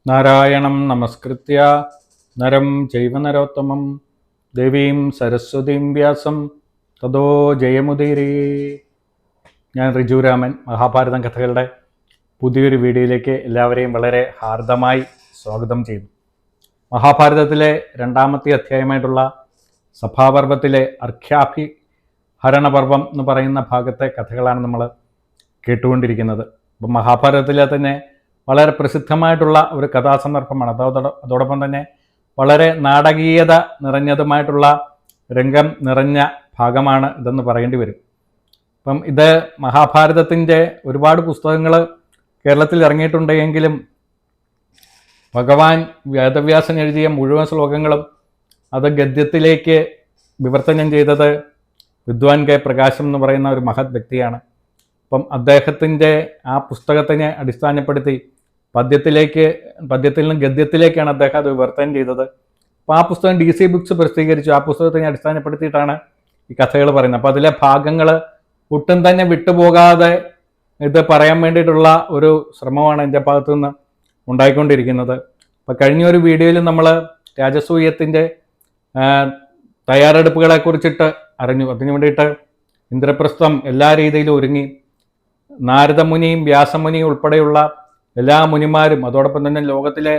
നാരായണം നമസ്കൃത്യ നരം ചൈവ നരോത്തമം ദേവീം സരസ്വതീം വ്യാസം തതോ ജയമുദീരേ. ഞാൻ റിജുരാമൻ. മഹാഭാരതം കഥകളുടെ പുതിയൊരു വീഡിയോയിലേക്ക് എല്ലാവരെയും വളരെ ഹാർദമായി സ്വാഗതം ചെയ്യുന്നു. മഹാഭാരതത്തിലെ രണ്ടാമത്തെ അധ്യായമായിട്ടുള്ള സഭാപർവത്തിലെ അർഘ്യാഭിഹരണപർവം എന്ന് പറയുന്ന ഭാഗത്തെ കഥകളാണ് നമ്മൾ കേട്ടുകൊണ്ടിരിക്കുന്നത്. അപ്പം മഹാഭാരതത്തിലെ തന്നെ വളരെ പ്രസിദ്ധമായിട്ടുള്ള ഒരു കഥാസന്ദർഭമാണ്. അതോടൊപ്പം തന്നെ വളരെ നാടകീയത നിറഞ്ഞതുമായിട്ടുള്ള രംഗം നിറഞ്ഞ ഭാഗമാണ് ഇതെന്ന് പറയേണ്ടി വരും. അപ്പം ഇത് മഹാഭാരതത്തിൻ്റെ ഒരുപാട് പുസ്തകങ്ങൾ കേരളത്തിൽ ഇറങ്ങിയിട്ടുണ്ടെങ്കിലും ഭഗവാൻ വേദവ്യാസൻ എഴുതിയ മുഴുവൻ ശ്ലോകങ്ങളും അത് ഗദ്യത്തിലേക്ക് വിവർത്തനം ചെയ്തത് വിദ്വാൻ കെ പ്രകാശം എന്ന് പറയുന്ന ഒരു മഹത് വ്യക്തിയാണ്. അപ്പം അദ്ദേഹത്തിൻ്റെ ആ പുസ്തകത്തിനെ അടിസ്ഥാനപ്പെടുത്തി പദ്യത്തിൽ നിന്ന് ഗദ്യത്തിലേക്കാണ് അദ്ദേഹം അത് വിവർത്തനം ചെയ്തത്. അപ്പോൾ ആ പുസ്തകം DC ബുക്സ് പ്രസിദ്ധീകരിച്ചു. ആ പുസ്തകത്തിനെ അടിസ്ഥാനപ്പെടുത്തിയിട്ടാണ് ഈ കഥകൾ പറയുന്നത്. അപ്പോൾ അതിലെ ഭാഗങ്ങൾ ഒട്ടും തന്നെ വിട്ടുപോകാതെ ഇത് പറയാൻ വേണ്ടിയിട്ടുള്ള ഒരു ശ്രമമാണ് എൻ്റെ ഭാഗത്തു നിന്ന് ഉണ്ടായിക്കൊണ്ടിരിക്കുന്നത്. അപ്പോൾ കഴിഞ്ഞൊരു വീഡിയോയിൽ നമ്മൾ രാജസൂയത്തിൻ്റെ തയ്യാറെടുപ്പുകളെക്കുറിച്ചിട്ട് അറിഞ്ഞു. അതിനു വേണ്ടിയിട്ട് ഇന്ദ്രപ്രസ്ഥം എല്ലാ രീതിയിലും ഒരുങ്ങി. നാരദമുനിയും വ്യാസമുനിയും ഉൾപ്പെടെയുള്ള എല്ലാ മുനിമാരും അതോടൊപ്പം തന്നെ ലോകത്തിലെ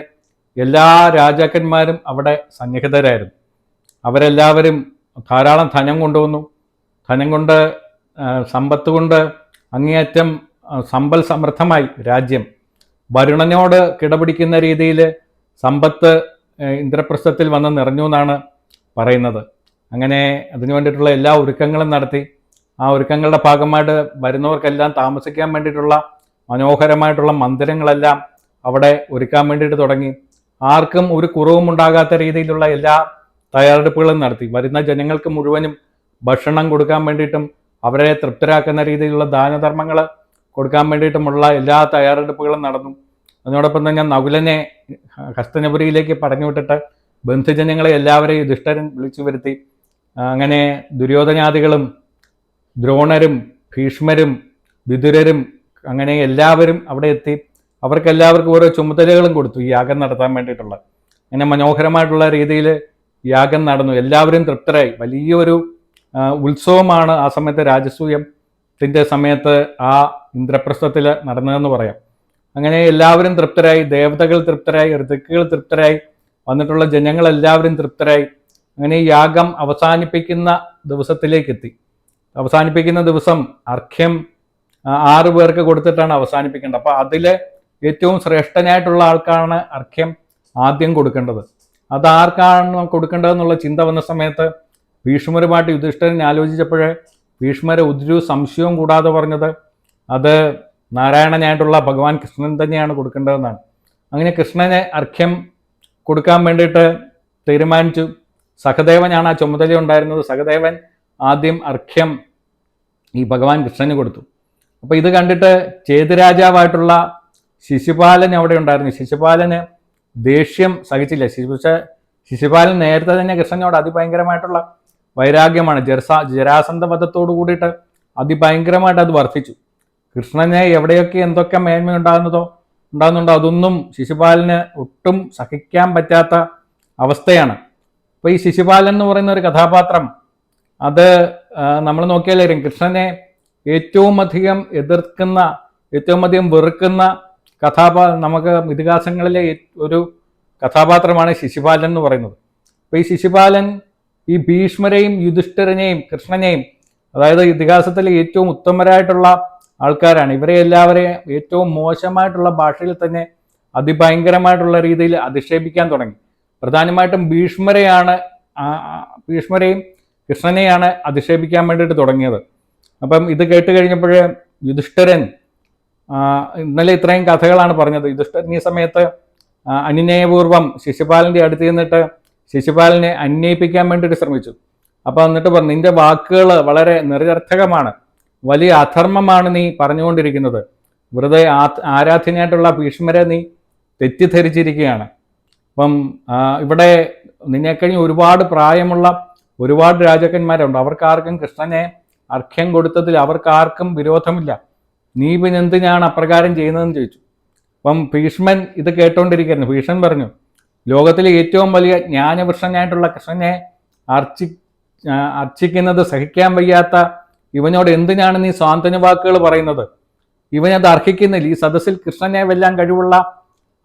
എല്ലാ രാജാക്കന്മാരും അവിടെ സന്നിഹിതരായിരുന്നു. അവരെല്ലാവരും ധാരാളം ധനം കൊണ്ടുവന്നു. ധനം കൊണ്ട് സമ്പത്ത് കൊണ്ട് അങ്ങേയറ്റം സമ്പൽ സമൃദ്ധമായി രാജ്യം. വരുണനോട് കിടപിടിക്കുന്ന രീതിയിൽ സമ്പത്ത് ഇന്ദ്രപ്രസ്ഥത്തിൽ വന്ന് നിറഞ്ഞു എന്നാണ് പറയുന്നത്. അങ്ങനെ അതിനു വേണ്ടിയിട്ടുള്ള എല്ലാ ഒരുക്കങ്ങളും നടത്തി. ആ ഒരുക്കങ്ങളുടെ ഭാഗമായിട്ട് വരുന്നവർക്കെല്ലാം താമസിക്കാൻ വേണ്ടിയിട്ടുള്ള മനോഹരമായിട്ടുള്ള മന്ദിരങ്ങളെല്ലാം അവിടെ ഒരുക്കാൻ വേണ്ടിയിട്ട് തുടങ്ങി. ആർക്കും ഒരു കുറവും ഉണ്ടാകാത്ത രീതിയിലുള്ള എല്ലാ തയ്യാറെടുപ്പുകളും നടത്തി. വരുന്ന ജനങ്ങൾക്ക് മുഴുവനും ഭക്ഷണം കൊടുക്കാൻ വേണ്ടിയിട്ടും അവരെ തൃപ്തരാക്കുന്ന രീതിയിലുള്ള ദാനധർമ്മങ്ങൾ കൊടുക്കാൻ വേണ്ടിയിട്ടുമുള്ള എല്ലാ തയ്യാറെടുപ്പുകളും നടന്നു. അതിനോടൊപ്പം തന്നെ നകുലനെ ഹസ്തനപുരിയിലേക്ക് പറഞ്ഞു വിട്ടിട്ട് ബന്ധുജനങ്ങളെ എല്ലാവരെയും യുധിഷ്ഠിരൻ വിളിച്ചു വരുത്തി. അങ്ങനെ ദുര്യോധനാദികളും ദ്രോണരും ഭീഷ്മരും വിതുരരും അങ്ങനെ എല്ലാവരും അവിടെ എത്തി. അവർക്കെല്ലാവർക്കും ഓരോ ചുമതലകളും കൊടുത്തു ഈ യാഗം നടത്താൻ വേണ്ടിയിട്ടുള്ള. അങ്ങനെ മനോഹരമായിട്ടുള്ള രീതിയിൽ യാഗം നടന്നു. എല്ലാവരും തൃപ്തരായി. വലിയൊരു ഉത്സവമാണ് ആ സമയത്ത് രാജസൂയത്തിൻ്റെ സമയത്ത് ആ ഇന്ദ്രപ്രസ്ഥത്തിൽ നടന്നതെന്ന് പറയാം. അങ്ങനെ എല്ലാവരും തൃപ്തരായി. ദേവതകൾ തൃപ്തരായി, ഋതുക്കൾ തൃപ്തരായി, വന്നിട്ടുള്ള ജനങ്ങളെല്ലാവരും തൃപ്തരായി. അങ്ങനെ ഈ യാഗം അവസാനിപ്പിക്കുന്ന ദിവസത്തിലേക്കെത്തി. അവസാനിപ്പിക്കുന്ന ദിവസം അർഘ്യം 6 പേർക്ക് കൊടുത്തിട്ടാണ് അവസാനിപ്പിക്കേണ്ടത്. അപ്പോൾ അതിൽ ഏറ്റവും ശ്രേഷ്ഠനായിട്ടുള്ള ആൾക്കാണ് അർഘ്യം ആദ്യം കൊടുക്കേണ്ടത്. അത് ആർക്കാണ് കൊടുക്കേണ്ടതെന്നുള്ള ചിന്ത വന്ന സമയത്ത് ഭീഷ്മരുമായിട്ട് യുധിഷ്ഠിരൻ ആലോചിച്ചപ്പോഴേ ഭീഷ്മരെ ഒരു സംശയവും കൂടാതെ പറഞ്ഞത് അത് നാരായണനായിട്ടുള്ള ഭഗവാൻ കൃഷ്ണൻ തന്നെയാണ് കൊടുക്കേണ്ടതെന്നാണ്. അങ്ങനെ കൃഷ്ണനെ അർഘ്യം കൊടുക്കാൻ വേണ്ടിയിട്ട് തീരുമാനിച്ചു. സഹദേവനാണ് ആ ചുമതല ഉണ്ടായിരുന്നത്. സഹദേവൻ ആദ്യം അർഘ്യം ഈ ഭഗവാൻ കൃഷ്ണന് കൊടുത്തു. അപ്പോൾ ഇത് കണ്ടിട്ട് ചേതുരാജാവായിട്ടുള്ള ശിശുപാലൻ അവിടെ ഉണ്ടായിരുന്നു. ശിശുപാലന് ദേഷ്യം സഹിച്ചില്ല. ശിശുപാലൻ നേരത്തെ തന്നെ കൃഷ്ണനോട് അതിഭയങ്കരമായിട്ടുള്ള വൈരാഗ്യമാണ്. ജരാസന്ധ വധത്തോടു കൂടിയിട്ട് അതിഭയങ്കരമായിട്ട് അത് വർദ്ധിച്ചു. കൃഷ്ണനെ എവിടെയൊക്കെ എന്തൊക്കെ മേന്മ ഉണ്ടാകുന്നുണ്ടോ അതൊന്നും ശിശുപാലന് ഒട്ടും സഹിക്കാൻ പറ്റാത്ത അവസ്ഥയാണ്. അപ്പോൾ ഈ ശിശുപാലൻ എന്ന് പറയുന്ന ഒരു കഥാപാത്രം അത് നമ്മൾ നോക്കിയാലും കൃഷ്ണനെ ഏറ്റവും അധികം എതിർക്കുന്ന, ഏറ്റവും അധികം വെറുക്കുന്ന നമുക്ക് ഇതിഹാസങ്ങളിലെ ഒരു കഥാപാത്രമാണ് ശിശുപാലൻ എന്ന് പറയുന്നത്. അപ്പോൾ ഈ ശിശുപാലൻ ഈ ഭീഷ്മരെയും യുധിഷ്ഠിരനെയും കൃഷ്ണനെയും, അതായത് ഇതിഹാസത്തിലെ ഏറ്റവും ഉത്തമരായിട്ടുള്ള ആൾക്കാരാണ്. ഇവരെ എല്ലാവരെയും ഏറ്റവും മോശമായിട്ടുള്ള ഭാഷയിൽ തന്നെ അതിഭയങ്കരമായിട്ടുള്ള രീതിയിൽ അധിക്ഷേപിക്കാൻ തുടങ്ങി. പ്രധാനമായിട്ടും ഭീഷ്മരെയും കൃഷ്ണനെയാണ് അധിക്ഷേപിക്കാൻ വേണ്ടിയിട്ട് തുടങ്ങിയത്. അപ്പം ഇത് കേട്ട് കഴിഞ്ഞപ്പോൾ യുധിഷ്ഠിരൻ, ഇന്നലെ ഇത്രയും കഥകളാണ് പറഞ്ഞത്. യുധിഷ്ഠിരൻ ഈ സമയത്ത് അനുനയപൂർവ്വം ശിശുപാലൻ്റെ അടുത്ത് ചെന്നിട്ട് ശിശുപാലനെ അന്വയിപ്പിക്കാൻ വേണ്ടിയിട്ട് ശ്രമിച്ചു. അപ്പോൾ എന്നിട്ട് പറഞ്ഞു, നിന്റെ വാക്കുകൾ വളരെ നിരർത്ഥകമാണ്, വലിയ അധർമ്മമാണ് നീ പറഞ്ഞുകൊണ്ടിരിക്കുന്നത്. വെറുതെ ആരാധ്യനായിട്ടുള്ള ഭീഷ്മരെ നീ തെറ്റിദ്ധരിച്ചിരിക്കുകയാണ്. അപ്പം ഇവിടെ നിന്നെക്കഴിഞ്ഞ് ഒരുപാട് പ്രായമുള്ള ഒരുപാട് രാജാക്കന്മാരുണ്ട്. അവർക്കാർക്കും കൃഷ്ണനെ അർഘ്യം കൊടുത്തതിൽ അവർക്കാർക്കും വിരോധമില്ല. നീ പിന്നെ എന്തിനാണ് അപ്രകാരം ചെയ്യുന്നതെന്ന് ചോദിച്ചു. അപ്പം ഭീഷ്മൻ ഇത് കേട്ടോണ്ടിരിക്കുന്നു. ഭീഷ്മൻ പറഞ്ഞു, ലോകത്തിലെ ഏറ്റവും വലിയ ജ്ഞാനവൃക്ഷനായിട്ടുള്ള കൃഷ്ണനെ അർച്ചിക്കുന്നത് സഹിക്കാൻ വയ്യാത്ത ഇവനോട് എന്തിനാണ് നീ സ്വാന്തന വാക്കുകൾ പറയുന്നത്? ഇവനത് അർഹിക്കുന്നില്ല. ഈ സദസ്സിൽ കൃഷ്ണനെ വെല്ലാൻ കഴിവുള്ള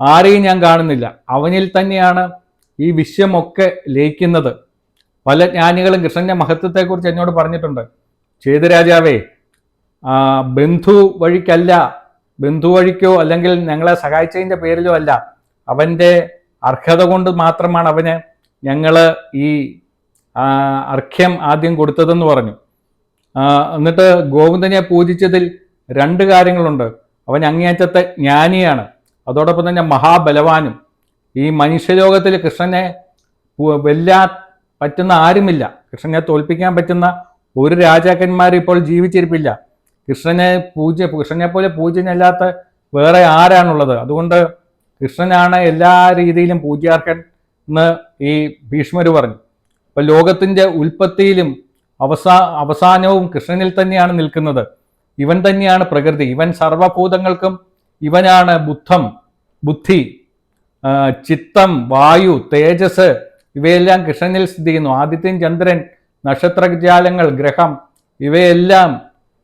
ആരെയും ഞാൻ കാണുന്നില്ല. അവനിൽ തന്നെയാണ് ഈ വിശ്വമൊക്കെ ലയിക്കുന്നത്. പല ജ്ഞാനികളും കൃഷ്ണന്റെ മഹത്വത്തെക്കുറിച്ച് എന്നോട് പറഞ്ഞിട്ടുണ്ട്. ചേതുരാജാവേ, ബന്ധു വഴിക്കല്ല, ബന്ധു വഴിക്കോ അല്ലെങ്കിൽ ഞങ്ങളെ സഹായിച്ചതിൻ്റെ പേരിലോ അല്ല, അവൻ്റെ അർഹത കൊണ്ട് മാത്രമാണ് അവന് ഞങ്ങൾ ഈ അർഘ്യം ആദ്യം കൊടുത്തതെന്ന് പറഞ്ഞു. എന്നിട്ട് ഗോവിന്ദനെ പൂജിച്ചതിൽ 2 കാര്യങ്ങളുണ്ട്. അവൻ അങ്ങേയറ്റത്തെ ജ്ഞാനിയാണ്, അതോടൊപ്പം തന്നെ മഹാബലവാനും. ഈ മനുഷ്യലോകത്തിൽ കൃഷ്ണനെ വെല്ലാൻ പറ്റുന്ന ആരുമില്ല. കൃഷ്ണനെ തോൽപ്പിക്കാൻ പറ്റുന്ന ഒരു രാജാക്കന്മാർ ഇപ്പോൾ ജീവിച്ചിരിപ്പില്ല. കൃഷ്ണനെ പോലെ പൂജ്യനല്ലാത്ത വേറെ ആരാണുള്ളത്? അതുകൊണ്ട് കൃഷ്ണനാണ് എല്ലാ രീതിയിലും പൂജ്യാർഹൻ എന്ന് ഈ ഭീഷ്മർ പറഞ്ഞു. അപ്പൊ ലോകത്തിന്റെ ഉൽപ്പത്തിയിലും അവസാനവും കൃഷ്ണനിൽ തന്നെയാണ് നിൽക്കുന്നത്. ഇവൻ തന്നെയാണ് പ്രകൃതി. ഇവൻ സർവഭൂതങ്ങൾക്കും ഇവനാണ് ബുദ്ധി, ചിത്തം, വായു, തേജസ് ഇവയെല്ലാം കൃഷ്ണനിൽ സ്ഥിതി ചെയ്യുന്നു. ആദിത്യൻ, ചന്ദ്രൻ, നക്ഷത്രജാലങ്ങൾ, ഗ്രഹം ഇവയെല്ലാം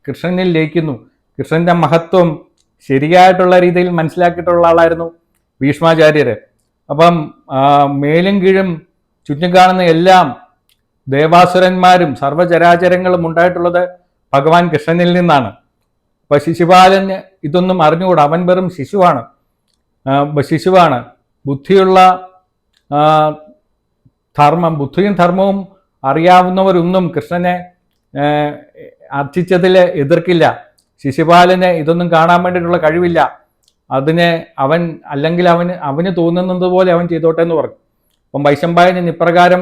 കൃഷ്ണനിൽ ലയിക്കുന്നു. കൃഷ്ണന്റെ മഹത്വം ശരിയായിട്ടുള്ള രീതിയിൽ മനസ്സിലാക്കിയിട്ടുള്ള ആളായിരുന്നു ഭീഷ്മാചാര്യര്. അപ്പം മേലും കീഴും ചുറ്റും കാണുന്ന എല്ലാം ദേവാസുരന്മാരും സർവചരാചരങ്ങളും ഉണ്ടായിട്ടുള്ളത് ഭഗവാൻ കൃഷ്ണനിൽ നിന്നാണ്. അപ്പൊ ശിശുപാലന് ഇതൊന്നും അറിഞ്ഞുകൂടാ. അവൻ വെറും ശിശുവാണ്. ബുദ്ധിയും ധർമ്മവും അറിയാവുന്നവരൊന്നും കൃഷ്ണനെ അർച്ചിച്ചതിൽ എതിർക്കില്ല. ശിശുപാലന് ഇതൊന്നും കാണാൻ വേണ്ടിയിട്ടുള്ള കഴിവില്ല. അവന് തോന്നുന്നത് പോലെ അവൻ ചെയ്തോട്ടെ എന്ന് പറഞ്ഞു. അപ്പം വൈശമ്പായനൻ ഇപ്രകാരം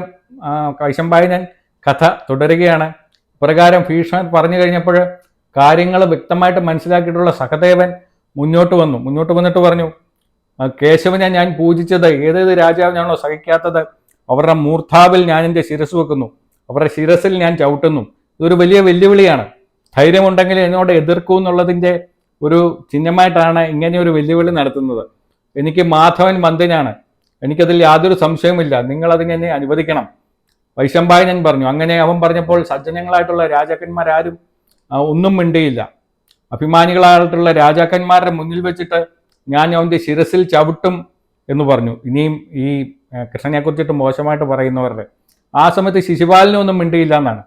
കഥ തുടരുകയാണ്. ഇപ്രകാരം ഭീഷ്മൻ പറഞ്ഞു കഴിഞ്ഞപ്പോൾ കാര്യങ്ങൾ വ്യക്തമായിട്ട് മനസ്സിലാക്കിയിട്ടുള്ള സഹദേവൻ മുന്നോട്ട് വന്നിട്ട് പറഞ്ഞു, കേശവനെ ഞാൻ പൂജിച്ചത് ഏതേത് രാജാവിനാണോ സഹിക്കാത്തത് അവരുടെ മൂർധാവിൽ ഞാൻ എൻ്റെ ശിരസ് വെക്കുന്നു, അവരുടെ ശിരസിൽ ഞാൻ ചവിട്ടുന്നു. ഇതൊരു വലിയ വെല്ലുവിളിയാണ്. ധൈര്യമുണ്ടെങ്കിൽ എന്നോട് എതിർക്കൂ എന്നുള്ളതിൻ്റെ ഒരു ചിഹ്നമായിട്ടാണ് ഇങ്ങനെ ഒരു വെല്ലുവിളി നടത്തുന്നത്. എനിക്ക് മാധവൻ വന്ദനാണ്, എനിക്കതിൽ യാതൊരു സംശയവുമില്ല, നിങ്ങളതിനെ അനുവദിക്കണം. വൈശമ്പായനൻ പറഞ്ഞു. അങ്ങനെ അവൻ പറഞ്ഞപ്പോൾ സജ്ജനങ്ങളായിട്ടുള്ള രാജാക്കന്മാരാരും ഒന്നും മിണ്ടിയില്ല. അഭിമാനികളായിട്ടുള്ള രാജാക്കന്മാരുടെ മുന്നിൽ വെച്ചിട്ട് ഞാൻ അവൻ്റെ ശിരസിൽ ചവിട്ടും എന്ന് പറഞ്ഞു. ഇനിയും ഈ കൃഷ്ണനെ കുറിച്ചിട്ട് മോശമായിട്ട് പറയുന്നവരുടെ ആ സമയത്ത് ശിശുപാലനൊന്നും മിണ്ടിയില്ല എന്നാണ്.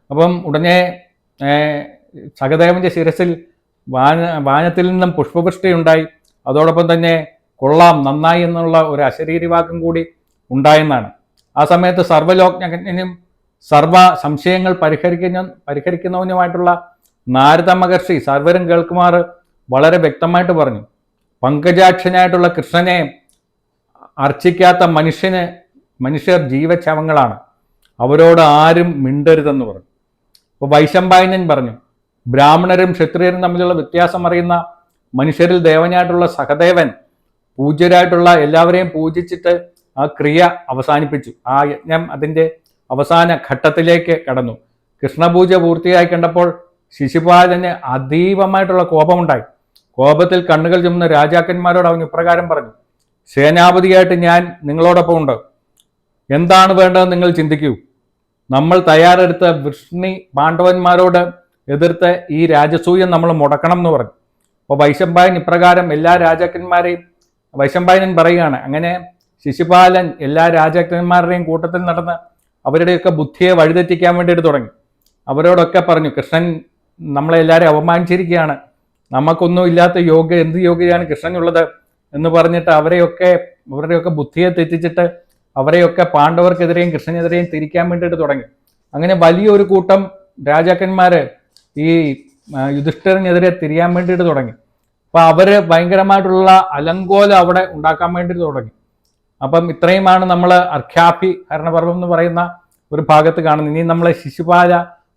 അപ്പം ഉടനെ സഹദേവന്റെ ശിരസിൽ വാനത്തിൽ നിന്നും പുഷ്പവൃഷ്ടി ഉണ്ടായി. അതോടൊപ്പം തന്നെ കൊള്ളാം, നന്നായി എന്നുള്ള ഒരു അശരീരി വാക്കും കൂടി ഉണ്ടായെന്നാണ്. ആ സമയത്ത് സർവ്വലോകജ്ഞനും സർവ സംശയങ്ങൾ പരിഹരിക്കുന്നവനുമായിട്ടുള്ള നാരദ മഹർഷി സർവരും കേൾക്കുമാർ വളരെ വ്യക്തമായിട്ട് പറഞ്ഞു, പങ്കജാക്ഷനായിട്ടുള്ള കൃഷ്ണനെ അർച്ചിക്കാത്ത മനുഷ്യർ ജീവച്ഛവങ്ങളാണ്, അവരോട് ആരും മിണ്ടരുതെന്ന് പറഞ്ഞു. അപ്പോൾ വൈശമ്പായനൻ പറഞ്ഞു, ബ്രാഹ്മണരും ക്ഷത്രിയരും തമ്മിലുള്ള വ്യത്യാസം അറിയുന്ന മനുഷ്യരിൽ ദേവനായിട്ടുള്ള സഹദേവൻ പൂജ്യരായിട്ടുള്ള എല്ലാവരെയും പൂജിച്ചിട്ട് ആ ക്രിയ അവസാനിപ്പിച്ചു. ആ യജ്ഞം അതിൻ്റെ അവസാന ഘട്ടത്തിലേക്ക് കടന്നു. കൃഷ്ണപൂജ പൂർത്തിയായി കണ്ടപ്പോൾ ശിശുപാലന് അതീവമായിട്ടുള്ള കോപമുണ്ടായി. കോപത്തിൽ കണ്ണുകൾ ചുമന്ന രാജാക്കന്മാരോട് അവൻ ഇപ്രകാരം പറഞ്ഞു, സേനാപതിയായിട്ട് ഞാൻ നിങ്ങളോടൊപ്പം ഉണ്ട്. എന്താണ് വേണ്ടതെന്ന് നിങ്ങൾ ചിന്തിക്കൂ. നമ്മൾ തയ്യാറെടുത്ത വൃഷ്ണി പാണ്ഡവന്മാരോട് എതിർത്ത് ഈ രാജസൂയം നമ്മൾ മുടക്കണം എന്ന് പറഞ്ഞു. അപ്പോൾ വൈശമ്പായൻ ഇപ്രകാരം എല്ലാ രാജാക്കന്മാരെയും വൈശമ്പായനൻ പറയുകയാണ്. അങ്ങനെ ശിശുപാലൻ എല്ലാ രാജാക്കന്മാരുടെയും കൂട്ടത്തിൽ നടന്ന് അവരുടെയൊക്കെ ബുദ്ധിയെ വഴിതെറ്റിക്കാൻ വേണ്ടിയിട്ട് തുടങ്ങി. അവരോടൊക്കെ പറഞ്ഞു, കൃഷ്ണൻ നമ്മളെല്ലാവരും അവമാനിച്ചിരിക്കുകയാണ്, നമുക്കൊന്നും ഇല്ലാത്ത എന്ത് യോഗ്യതയാണ് കൃഷ്ണനുള്ളത് എന്ന് പറഞ്ഞിട്ട് അവരുടെയൊക്കെ ബുദ്ധിയെ തെറ്റിച്ചിട്ട് അവരെയൊക്കെ പാണ്ഡവർക്കെതിരെയും കൃഷ്ണനെതിരെയും തിരിക്കാൻ വേണ്ടിയിട്ട് തുടങ്ങി. അങ്ങനെ വലിയൊരു കൂട്ടം രാജാക്കന്മാര് ഈ യുധിഷ്ഠിരനെതിരെ തിരിയാൻ വേണ്ടിയിട്ട് തുടങ്ങി. അപ്പൊ അവര് ഭയങ്കരമായിട്ടുള്ള അലങ്കോലം അവിടെ ഉണ്ടാക്കാൻ വേണ്ടിയിട്ട് തുടങ്ങി. അപ്പം ഇത്രയുമാണ് നമ്മൾ അർഘ്യാഭിഹരണപർവം എന്ന് പറയുന്ന ഒരു ഭാഗത്ത് കാണുന്നത്. ഇനി നമ്മൾ ശിശുപാല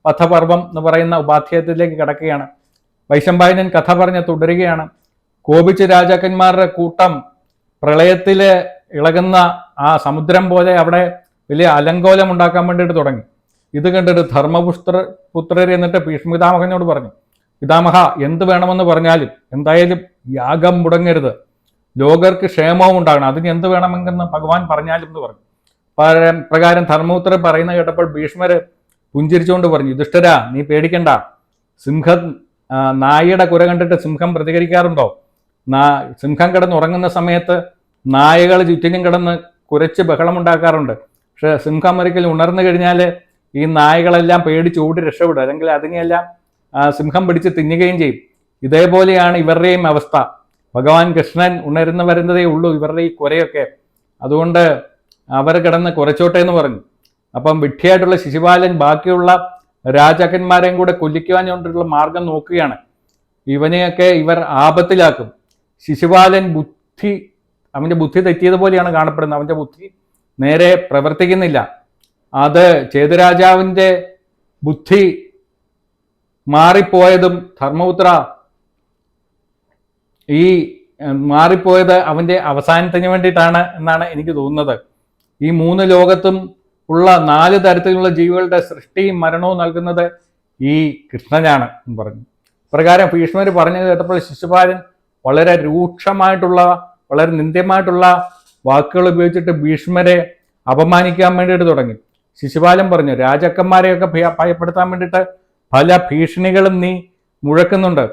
വധപർവം എന്ന് പറയുന്ന ഉപാധ്യായത്തിലേക്ക് കിടക്കുകയാണ്. വൈശമ്പായനൻ കഥ പറഞ്ഞ് തുടരുകയാണ്. കോപിച്ച രാജാക്കന്മാരുടെ കൂട്ടം പ്രളയത്തില് ഇളകുന്ന ആ സമുദ്രം പോലെ അവിടെ വലിയ അലങ്കോലം ഉണ്ടാക്കാൻ വേണ്ടിയിട്ട് തുടങ്ങി. ഇത് കണ്ടിട്ട് ധർമ്മപുത്രർ എന്നിട്ട് ഭീഷ്മപിതാമഹനോട് പറഞ്ഞു, പിതാമഹ, എന്ത് വേണമെന്ന് പറഞ്ഞാലും എന്തായാലും യാഗം മുടങ്ങരുത്, ലോകർക്ക് ക്ഷേമവും ഉണ്ടാകണം, അതിന് എന്ത് വേണമെന്ന് ഭഗവാൻ പറഞ്ഞാലും എന്ന് പറഞ്ഞു. പ്രകാരം ധർമ്മപുത്രർ പറയുന്ന കേട്ടപ്പോൾ ഭീഷ്മര് പുഞ്ചിരിച്ചുകൊണ്ട് പറഞ്ഞു, യുധിഷ്ഠിരാ നീ പേടിക്കണ്ട. സിംഹം നായയുടെ കുര കണ്ടിട്ട് സിംഹം പ്രതികരിക്കാറുണ്ടോ? സിംഹം കിടന്നുറങ്ങുന്ന സമയത്ത് നായകൾ ചുറ്റിനും കിടന്ന് കുരച്ച് ബഹളമുണ്ടാക്കാറുണ്ട്. പക്ഷെ സിംഹം ഒരിക്കലും ഉണർന്നു കഴിഞ്ഞാൽ ഈ നായകളെല്ലാം പേടിച്ച് ഓടി രക്ഷപ്പെടും, അല്ലെങ്കിൽ അതിനെയെല്ലാം സിംഹം പിടിച്ച് തിന്നുകയും ചെയ്യും. ഇതേപോലെയാണ് ഇവരുടെയും അവസ്ഥ. ഭഗവാൻ കൃഷ്ണൻ ഉണർന്നു വരുന്നതേ ഉള്ളൂ ഇവരുടെ ഈ കുരയൊക്കെ. അതുകൊണ്ട് അവർ കിടന്ന് കുറച്ചോട്ടെ എന്ന് പറഞ്ഞു. അപ്പം വിഡ്ഢിയായിട്ടുള്ള ശിശുപാലൻ ബാക്കിയുള്ള രാജാക്കന്മാരെയും കൂടെ കൊല്ലിക്കുവാൻ കൊണ്ടുള്ള മാർഗം നോക്കുകയാണ്. ഇവനെയൊക്കെ ഇവർ ആപത്തിലാക്കും. ശിശുപാലൻ അവൻ്റെ ബുദ്ധി തെറ്റിയതുപോലെയാണ് കാണപ്പെടുന്നത്. അവൻ്റെ ബുദ്ധി നേരെ പ്രവർത്തിക്കുന്നില്ല. അത് ചേതുരാജാവിൻ്റെ ബുദ്ധി മാറിപ്പോയതും ധർമ്മപുത്ര ഈ മാറിപ്പോയത് അവൻ്റെ അവസാനത്തിന് വേണ്ടിയിട്ടാണ് എന്നാണ് എനിക്ക് തോന്നുന്നത്. ഈ 3 ലോകത്തും ഉള്ള 4 തരത്തിലുള്ള ജീവികളുടെ സൃഷ്ടിയും മരണവും നൽകുന്നത് ഈ കൃഷ്ണനാണ് എന്ന് പറഞ്ഞു. പ്രകാരം ഭീഷ്മർ പറഞ്ഞത് കേട്ടപ്പോൾ ശിശുപാലൻ വളരെ രൂക്ഷമായിട്ടുള്ള, വളരെ നിന്ദ്യമായിട്ടുള്ള വാക്കുകൾ ഉപയോഗിച്ചിട്ട് ഭീഷ്മരെ അപമാനിക്കാൻ വേണ്ടിയിട്ട് തുടങ്ങി. ശിശുപാലൻ പറഞ്ഞു, രാജാക്കന്മാരെയൊക്കെ ഭയപ്പെടുത്താൻ വേണ്ടിയിട്ട് പല ഭീഷണികളും നീ മുഴക്കുന്നുണ്ട്.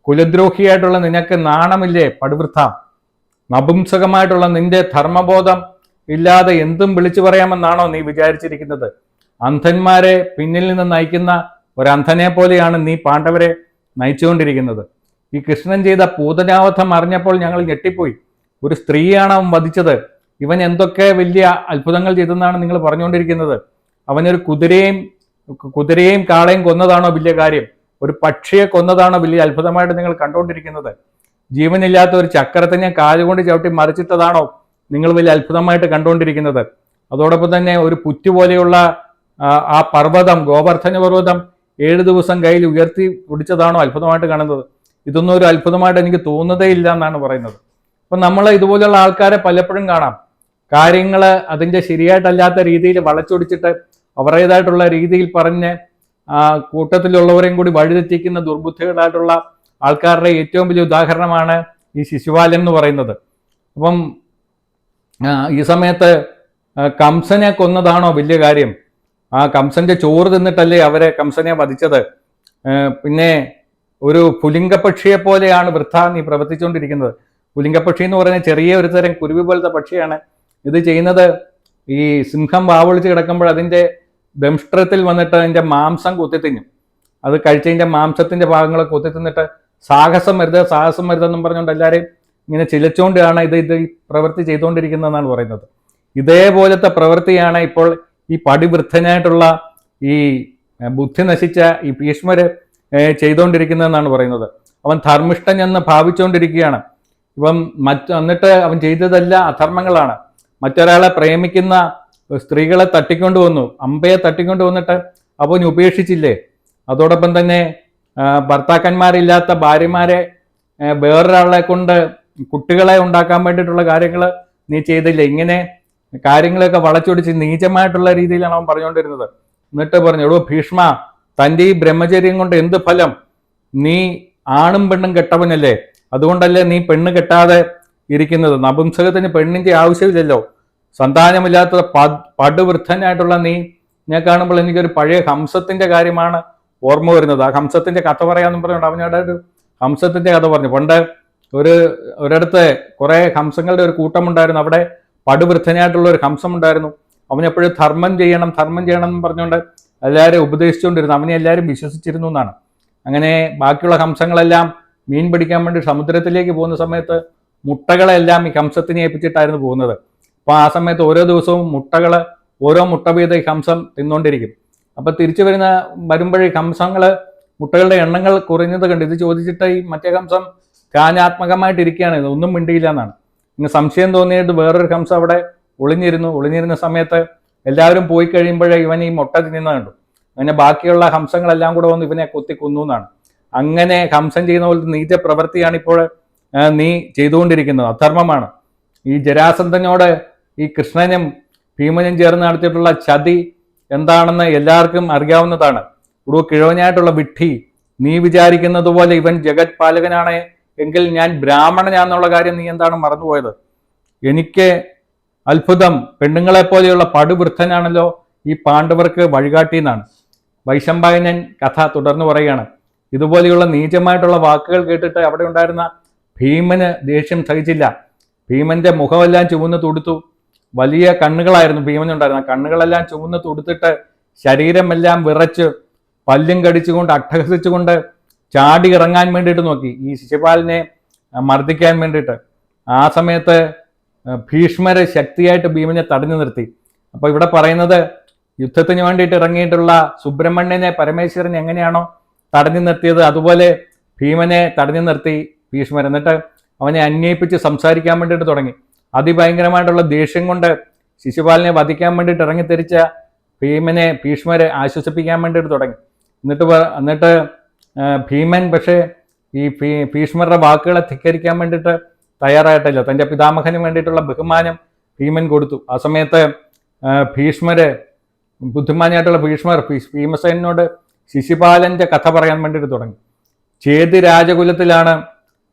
കുലദ്രോഹിയായിട്ടുള്ള നിനക്ക് നാണമില്ലേ പടുവൃദ്ധ? നപുംസകമായിട്ടുള്ള നിന്റെ ധർമ്മബോധം ഇല്ലാതെ എന്തും വിളിച്ചു പറയാമെന്നാണോ നീ വിചാരിച്ചിരിക്കുന്നത്? അന്ധന്മാരെ പിന്നിൽ നിന്ന് നയിക്കുന്ന ഒരന്ധനെ പോലെയാണ് നീ പാണ്ഡവരെ നയിച്ചുകൊണ്ടിരിക്കുന്നത്. ഈ കൃഷ്ണൻ ചെയ്ത പൂതനാവധം അറിഞ്ഞപ്പോൾ ഞങ്ങൾ ഞെട്ടിപ്പോയി. ഒരു സ്ത്രീയാണ് അവൻ വധിച്ചത്. ഇവൻ എന്തൊക്കെ വലിയ അത്ഭുതങ്ങൾ ചെയ്തെന്നാണ് നിങ്ങൾ പറഞ്ഞുകൊണ്ടിരിക്കുന്നത്. അവനൊരു കുതിരയും കാളയും കൊന്നതാണോ വലിയ കാര്യം? ഒരു പക്ഷിയെ കൊന്നതാണോ വലിയ അത്ഭുതമായിട്ട് നിങ്ങൾ കണ്ടുകൊണ്ടിരിക്കുന്നത്? ജീവനില്ലാത്ത ഒരു ചക്രത്തിനെ കാലുകൊണ്ട് ചവിട്ടി മറിച്ചിട്ടതാണോ നിങ്ങൾ വലിയ അത്ഭുതമായിട്ട് കണ്ടുകൊണ്ടിരിക്കുന്നത്? അതോടൊപ്പം തന്നെ ഒരു പുറ്റു പോലെയുള്ള ആ പർവ്വതം, ഗോവർദ്ധന പർവ്വതം 7 ദിവസം കയ്യിൽ ഉയർത്തി പിടിച്ചതാണോ അത്ഭുതമായിട്ട് കാണുന്നത്? ഇതൊന്നും ഒരു അത്ഭുതമായിട്ട് എനിക്ക് തോന്നുന്നതേ ഇല്ല എന്നാണ് പറയുന്നത്. അപ്പം നമ്മൾ ഇതുപോലെയുള്ള ആൾക്കാരെ പലപ്പോഴും കാണാം. കാര്യങ്ങൾ അതിൻ്റെ ശരിയായിട്ടല്ലാത്ത രീതിയിൽ വളച്ചൊടിച്ചിട്ട് അവരുടേതായിട്ടുള്ള രീതിയിൽ പറഞ്ഞ് കൂട്ടത്തിലുള്ളവരെയും കൂടി വഴിതെറ്റിക്കുന്ന ദുർബുദ്ധികളായിട്ടുള്ള ആൾക്കാരുടെ ഏറ്റവും വലിയ ഉദാഹരണമാണ് ഈ ശിശുപാലൻ എന്ന് പറയുന്നത്. അപ്പം ഈ സമയത്ത് കംസനെ കൊന്നതാണോ വലിയ കാര്യം? ആ കംസന്റെ ചോറ് തിന്നിട്ടല്ലേ കംസനെ വധിച്ചത്? പിന്നെ ഒരു പുലിംഗപക്ഷിയെ പോലെയാണ് വൃഥ നീ പ്രവർത്തിച്ചുകൊണ്ടിരിക്കുന്നത്. പുലിംഗപക്ഷി എന്ന് പറയുന്നത് ചെറിയ ഒരു തരം കുരുവി പോലത്തെ പക്ഷിയാണ്. ഇത് ചെയ്യുന്നത് ഈ സിംഹം വാവൊളിച്ച് കിടക്കുമ്പോൾ അതിൻ്റെ ദംഷ്ട്രത്തിൽ വന്നിട്ട് അതിൻ്റെ മാംസം കുത്തിത്തിന്നും. അത് കഴിച്ചതിൻ്റെ മാംസത്തിൻ്റെ ഭാഗങ്ങളെ കുത്തിത്തിന്നിട്ട് സാഹസം വരുതെന്നും പറഞ്ഞുകൊണ്ട് എല്ലാവരെയും ഇങ്ങനെ ചിലച്ചുകൊണ്ടാണ് ഇത് ഈ പ്രവൃത്തി ചെയ്തുകൊണ്ടിരിക്കുന്നതെന്നാണ് പറയുന്നത്. ഇതേപോലത്തെ പ്രവൃത്തിയാണ് ഇപ്പോൾ ഈ പടിവൃദ്ധനായിട്ടുള്ള ഈ ബുദ്ധി നശിച്ച ഈ ഭീഷ്മര് ചെയ്തുകൊണ്ടിരിക്കുന്നതെന്നാണ് പറയുന്നത്. അവൻ ധർമ്മിഷ്ഠൻ എന്ന് ഭാവിച്ചുകൊണ്ടിരിക്കുകയാണ്. ഇപ്പം എന്നിട്ട് അവൻ ചെയ്തതെല്ലാം അധർമ്മങ്ങളാണ്. മറ്റൊരാളെ പ്രേമിക്കുന്ന സ്ത്രീകളെ തട്ടിക്കൊണ്ടു വന്നു, അമ്പയെ തട്ടിക്കൊണ്ടു വന്നിട്ട് അവൻ ഉപേക്ഷിച്ചില്ലേ? അതോടൊപ്പം തന്നെ ഭർത്താക്കന്മാരില്ലാത്ത ഭാര്യമാരെ വേറൊരാളെ കൊണ്ട് കുട്ടികളെ ഉണ്ടാക്കാൻ വേണ്ടിയിട്ടുള്ള കാര്യങ്ങൾ നീ ചെയ്തില്ലേ? ഇങ്ങനെ കാര്യങ്ങളൊക്കെ വളച്ചൊടിച്ച് നീചമായിട്ടുള്ള രീതിയിലാണ് അവൻ പറഞ്ഞുകൊണ്ടിരുന്നത്. എന്നിട്ട് പറഞ്ഞു, എടോ ഭീഷ്മ, തൻ്റെ ഈ ബ്രഹ്മചര്യം കൊണ്ട് എന്ത് ഫലം? നീ ആണും പെണ്ണും കെട്ടവനല്ലേ, അതുകൊണ്ടല്ലേ നീ പെണ്ണ് കെട്ടാതെ ഇരിക്കുന്നത്? നപുംസകത്തിന് പെണ്ണിന്റെ ആവശ്യമില്ലല്ലോ. സന്താനമില്ലാത്ത പടുവൃദ്ധനായിട്ടുള്ള ഞാൻ കാണുമ്പോൾ എനിക്കൊരു പഴയ ഹംസത്തിന്റെ കാര്യമാണ് ഓർമ്മ വരുന്നത്. ആ ഹംസത്തിന്റെ കഥ പറയാമെന്ന് പറഞ്ഞുകൊണ്ട് അവനോട് ഒരു ഹംസത്തിന്റെ കഥ പറഞ്ഞു. പണ്ട് ഒരിടത്ത് കുറെ ഹംസങ്ങളുടെ ഒരു കൂട്ടമുണ്ടായിരുന്നു. അവിടെ പടുവൃദ്ധനായിട്ടുള്ള ഒരു ഹംസം ഉണ്ടായിരുന്നു. അവനെപ്പോഴും ധർമ്മം ചെയ്യണം എന്ന് പറഞ്ഞുകൊണ്ട് എല്ലാവരും ഉപദേശിച്ചുകൊണ്ടിരുന്നു. അവനെ എല്ലാവരും വിശ്വസിച്ചിരുന്നു എന്നാണ്. അങ്ങനെ ബാക്കിയുള്ള ഹംസങ്ങളെല്ലാം മീൻ പിടിക്കാൻ വേണ്ടി സമുദ്രത്തിലേക്ക് പോകുന്ന സമയത്ത് മുട്ടകളെല്ലാം ഈ ഹംസത്തിനെ ഏൽപ്പിച്ചിട്ടായിരുന്നു പോകുന്നത്. അപ്പോൾ ആ സമയത്ത് ഓരോ ദിവസവും ഓരോ മുട്ട വീതം ഈ ഹംസം തിന്നുകൊണ്ടിരിക്കും. അപ്പോൾ തിരിച്ചു വരുമ്പോഴേ ഹംസങ്ങൾ മുട്ടകളുടെ എണ്ണങ്ങൾ കുറഞ്ഞത് കണ്ട് ഇത് ചോദിച്ചിട്ട് ഈ മറ്റേ ഹംസം ധ്യാനാത്മകമായിട്ടിരിക്കുകയാണ്, ഇതൊന്നും മിണ്ടിയില്ല എന്നാണ്. ഇങ്ങനെ സംശയം തോന്നിയിട്ട് വേറൊരു ഹംസം അവിടെ ഒളിഞ്ഞിരുന്ന സമയത്ത് എല്ലാവരും പോയി കഴിയുമ്പോഴേ ഇവൻ ഈ മുട്ട തിന്നുന്ന കണ്ടു. അങ്ങനെ ബാക്കിയുള്ള ഹംസങ്ങളെല്ലാം കൂടെ വന്ന് ഇവനെ കൊന്നു എന്നാണ്. അങ്ങനെ ഹംസം ചെയ്യുന്ന പോലത്തെ നീച പ്രവൃത്തിയാണ് ഇപ്പോൾ നീ ചെയ്തുകൊണ്ടിരിക്കുന്നത്, അധർമ്മമാണ്. ഈ ജരാസന്ധനോട് ഈ കൃഷ്ണനും ഭീമനും ചേർന്ന് നടത്തിയിട്ടുള്ള ചതി എന്താണെന്ന് എല്ലാവർക്കും അറിയാവുന്നതാണ്. കിഴവനായിട്ടുള്ള വിഡ്ഢി, നീ വിചാരിക്കുന്നത് പോലെ ഇവൻ ജഗത് പാലകനാണ് എങ്കിൽ ഞാൻ ബ്രാഹ്മണനാന്നുള്ള കാര്യം നീ എന്താണ് മറന്നുപോയത്? എനിക്ക് അത്ഭുതം, പെണ്ണുങ്ങളെ പോലെയുള്ള പടുവൃദ്ധനാണല്ലോ ഈ പാണ്ഡവർക്ക് വഴികാട്ടി എന്നാണ്. വൈശമ്പായനൻ കഥ തുടർന്ന് പറയുകയാണ്. ഇതുപോലെയുള്ള നീചമായിട്ടുള്ള വാക്കുകൾ കേട്ടിട്ട് അവിടെ ഉണ്ടായിരുന്ന ഭീമന് ദേഷ്യം സഹിച്ചില്ല. ഭീമന്റെ മുഖമെല്ലാം ചുവന്ന് തുടുത്തു. വലിയ കണ്ണുകളായിരുന്നു ഭീമനുണ്ടായിരുന്നത്. കണ്ണുകളെല്ലാം ചുവന്ന് തുടുത്തിട്ട് ശരീരമെല്ലാം വിറച്ച് പല്ലും കടിച്ചുകൊണ്ട് അട്ടഹസിച്ചുകൊണ്ട് ചാടി ഇറങ്ങാൻ വേണ്ടിയിട്ട് നോക്കി, ഈ ശിശുപാലനെ മർദ്ദിക്കാൻ വേണ്ടിയിട്ട്. ആ സമയത്ത് ഭീഷ്മര് ശക്തിയായിട്ട് ഭീമനെ തടഞ്ഞു നിർത്തി. അപ്പൊ ഇവിടെ പറയുന്നത്, യുദ്ധത്തിന് വേണ്ടിയിട്ട് ഇറങ്ങിയിട്ടുള്ള സുബ്രഹ്മണ്യനെ പരമേശ്വരൻ എങ്ങനെയാണോ തടഞ്ഞു നിർത്തിയത്, അതുപോലെ ഭീമനെ തടഞ്ഞു നിർത്തി ഭീഷ്മർ. എന്നിട്ട് അവനെ അന്വയിപ്പിച്ച് സംസാരിക്കാൻ വേണ്ടിയിട്ട് തുടങ്ങി. അതിഭയങ്കരമായിട്ടുള്ള ദേഷ്യം കൊണ്ട് ശിശുപാലനെ വധിക്കാൻ വേണ്ടിയിട്ട് ഇറങ്ങിത്തിരിച്ച ഭീഷ്മരെ ആശ്വസിപ്പിക്കാൻ വേണ്ടിയിട്ട് തുടങ്ങി. എന്നിട്ട് ഭീമൻ പക്ഷേ ഈ ഭീഷ്മരുടെ വാക്കുകളെ ധിക്കരിക്കാൻ വേണ്ടിയിട്ട് തയ്യാറായിട്ടില്ല. തൻ്റെ പിതാമഹന് വേണ്ടിയിട്ടുള്ള ബഹുമാനം ഭീമൻ കൊടുത്തു. ആ സമയത്ത് ബുദ്ധിമാനായിട്ടുള്ള ഭീഷ്മർ ഭീമസേനോട് ശിശുപാലന്റെ കഥ പറയാൻ വേണ്ടിയിട്ട് തുടങ്ങി. ചേതി രാജകുലത്തിലാണ്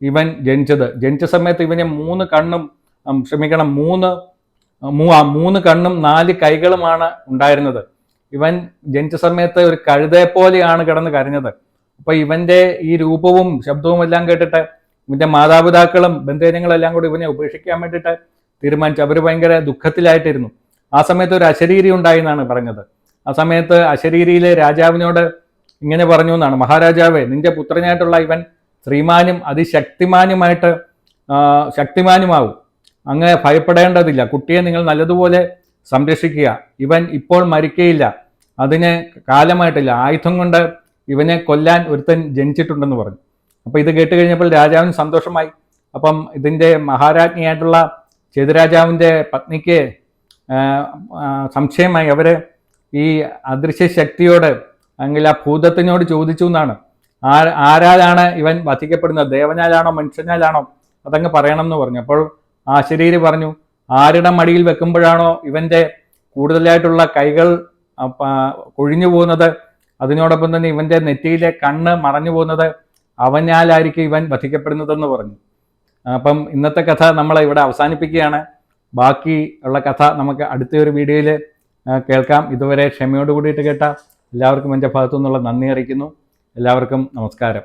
ഇവൻ ജനിച്ചത്. ജനിച്ച സമയത്ത് ഇവന് 3 കണ്ണും 3 കണ്ണും 4 കൈകളുമാണ് ഉണ്ടായിരുന്നത്. ഇവൻ ജനിച്ച സമയത്ത് ഒരു കഴുതയെ പോലെയാണ് കിടന്ന് കരഞ്ഞത്. അപ്പൊ ഇവന്റെ ഈ രൂപവും ശബ്ദവും എല്ലാം കേട്ടിട്ട് ഇവന്റെ മാതാപിതാക്കളും ബന്ധുജനങ്ങളെല്ലാം കൂടി ഇവനെ ഉപേക്ഷിക്കാൻ വേണ്ടിയിട്ട് തീരുമാനിച്ചു. അവർ ഭയങ്കര ദുഃഖത്തിലായിട്ടിരുന്നു. ആ സമയത്ത് ഒരു അശരീരി ഉണ്ടായി എന്നാണ് പറഞ്ഞത്. ആ സമയത്ത് അശരീരിയിലെ രാജാവിനോട് ഇങ്ങനെ പറഞ്ഞു എന്നാണ്, മഹാരാജാവേ, നിന്റെ പുത്രനായിട്ടുള്ള ഇവൻ ശ്രീമാനും ശക്തിമാനുമാവും. അങ്ങ് ഭയപ്പെടേണ്ടതില്ല. കുട്ടിയെ നിങ്ങൾ നല്ലതുപോലെ സംരക്ഷിക്കുക. ഇവൻ ഇപ്പോൾ മരിക്കയില്ല, അതിന് കാലമായിട്ടില്ല. ആയുധം കൊണ്ട് ഇവനെ കൊല്ലാൻ ഒരുത്തൻ ജനിച്ചിട്ടുണ്ടെന്ന് പറഞ്ഞു. അപ്പൊ ഇത് കേട്ട് കഴിഞ്ഞപ്പോൾ രാജാവിന് സന്തോഷമായി. അപ്പം ഇതിൻ്റെ മഹാരാജ്ഞിയായിട്ടുള്ള ചേതുരാജാവിൻ്റെ പത്നിക്ക് സംശയമായി. അവര് ഈ അദൃശ്യ ശക്തിയോട് അല്ലെങ്കിൽ ആ ഭൂതത്തിനോട് ചോദിച്ചു എന്നാണ്, ആരാലാണ് ഇവൻ വധിക്കപ്പെടുന്നത്, ദേവനാലാണോ മനുഷ്യനാലാണോ, അതങ്ങ് പറയണം എന്ന് പറഞ്ഞു. അപ്പോൾ ആ ശരീരി പറഞ്ഞു, ആരുടെ മടിയിൽ വെക്കുമ്പോഴാണോ ഇവന്റെ കൂടുതലായിട്ടുള്ള കൈകൾ കൊഴിഞ്ഞു പോകുന്നത്, അതിനോടൊപ്പം തന്നെ ഇവന്റെ നെറ്റിയിലെ കണ്ണ് മറഞ്ഞു പോകുന്നത്, അവനാലായിരിക്കും ഇവൻ വധിക്കപ്പെടുന്നതെന്ന് പറഞ്ഞു. അപ്പം ഇന്നത്തെ കഥ നമ്മൾ ഇവിടെ അവസാനിപ്പിക്കുകയാണ്. ബാക്കി ഉള്ള കഥ നമുക്ക് അടുത്തൊരു വീഡിയോയിൽ കേൾക്കാം. ഇതുവരെ ക്ഷമയോട് കൂടിയിട്ട് കേട്ട എല്ലാവർക്കും എൻ്റെ ഭാഗത്തു നിന്നുള്ള നന്ദി അറിയിക്കുന്നു. എല്ലാവർക്കും നമസ്കാരം.